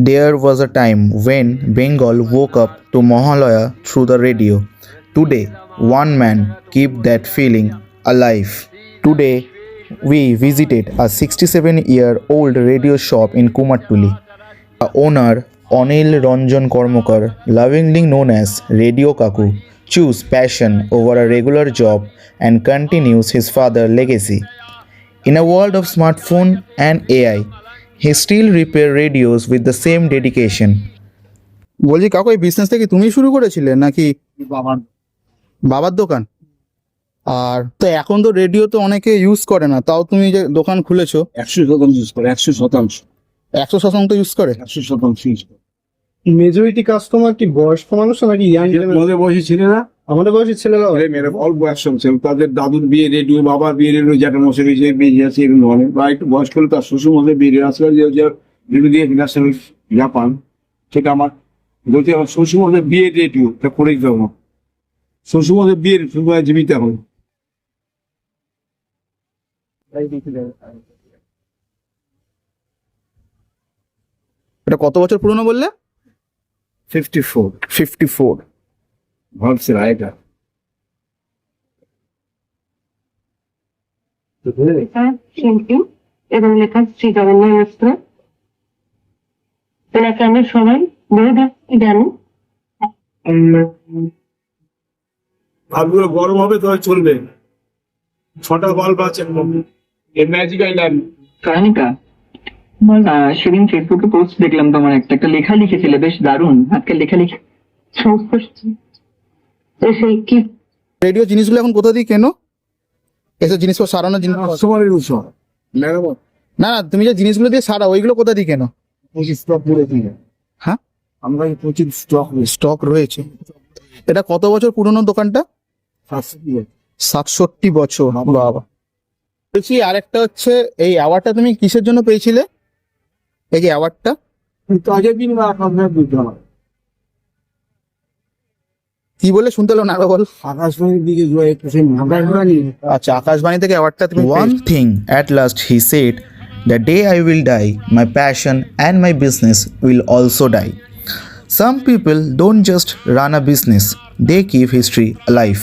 There was a time when Bengal woke up to Mahalaya through the radio. Today, one man kept that feeling alive. Today, we visited a 67-year-old radio shop in Kumartuli. The owner, Anil Ranjan Kormokar, lovingly known as Radio Kaku, chose passion over a regular job and continues his father's legacy. In a world of smartphone and AI, he still repairs radios with the same dedication. বলছি কাকু এই বিজনেসটা কি তুমি শুরু করেছিলে নাকি বাবার দোকান? আর তো এখন তো রেডিও তো অনেকে ইউজ করে না, তাও তুমি যে দোকান খুলেছো 100% ইউজ করে 100% 100% ইউজ করে। 100% ইউজ করে। মেজরিটি কাস্টমার কি বয়স্ক মানুষ নাকি ইয়াং? আমাদের বয়সী ছেলেরা, আমাদের বয়সী ছেলেরা মেয়েরা অল্প বয়স ছিল, তাদের দাদুর বিয়ে রেডিও, বাবার বিয়ে রেডিও, জ্যাঠা মশাই যে বিয়ে আছে এরকম অনেক, বা একটু বয়স্ক হলে তার শ্বশুর মশাই বিয়ে রেডিও আসলে যে রেডিও দিয়ে ন্যাশনাল জাপান, সেটা আমার বলতে আমার শ্বশুর মশাই বিয়ে রেডিও করে দিতে হবে। শ্বশুর মশাই বিয়ের সময় জীবিত এখন এটা কত বছর পুরনো বললে? 54 ভাবছে রায়টা। শিল্পী এবং লেখক শ্রী জগন্নাথ মিশ্র, এনাকে আমরা সবাই বহু জানি। ভাবগুলো গরম হবে তবে চলবে। 6টা বাল্ব আছে ম্যাজিক আইল্যান্ড। কারণিকা, সেদিন ফেসবুকে পোস্ট দেখলাম তোমার একটা লেখা লিখেছিলে, বেশ দারুণ। আজকাল লেখা লিখে সেই কি রেডিও জিনিসগুলো এখন কোথা দিয়ে কেনো? এসব জিনিস সারানোর জিনিস কাস্টমারের উৎসব মেরামত। না না, তুমি যে জিনিসগুলো দিয়ে সারা ওইগুলো কোথা দিয়ে কেনো? স্টক করে দিয়ে। হ্যাঁ, আমরা প্রচুর স্টক রয়েছে। এটা কত বছর পুরনো দোকানটা? 67 বছর। বাবা। বলছি আরেকটা হচ্ছে, এই অ্যাওয়ার্ডটা তুমি কিসের জন্য পেয়েছিলে? এই যে অ্যাওয়ার্ডটা আগের দিন কি বলে শুনতে পেলাম না, আবার বল। আকাশবাণীর দিকে আচ্ছা, আকাশবাণী থেকে অ্যাওয়ার্ডটা তুমি। One thing at last he said, the day I will die, my passion and my business will also die. Some people don't just run a business, they keep history alive.